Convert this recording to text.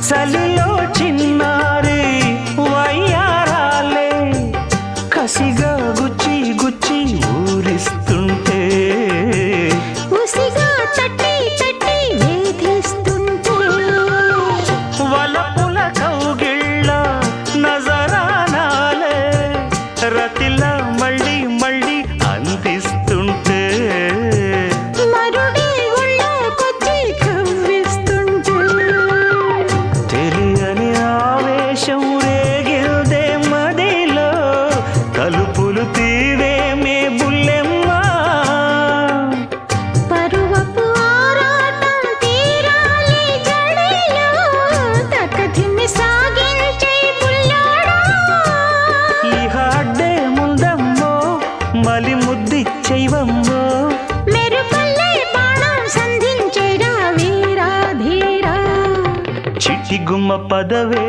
చలిలో చిన్నారి వయ్యారాలే కసిగా గుచ్చి గుచ్చి ఊరిస్తుంటే ఉసిగా తట్టి తట్టి వేధిస్తుంటే వలపుల కౌగిళ్ళ నజరానాలే రతిలా మళ్ళీ మళ్ళీ అందిస్తుంటే మరుడే ఒళ్ళోకొచ్చి కవ్విస్తుంటే తెలియని ఆవేశం రేగిల్దే మదిలో తలుపులు తీవేమే బుల్లెమ్మా పరువపు ఆరాటం తీరాలి జడిలో తక్కదిమి సాగించే బుల్లోడా ఇహ అడ్డే ముందమ్మో మలి ముద్దిచ్చైవమ్మో మెరుపల్లే బాణం సంధించేరా వీరా ధీరా చిట్టి గుమ్మ పదవే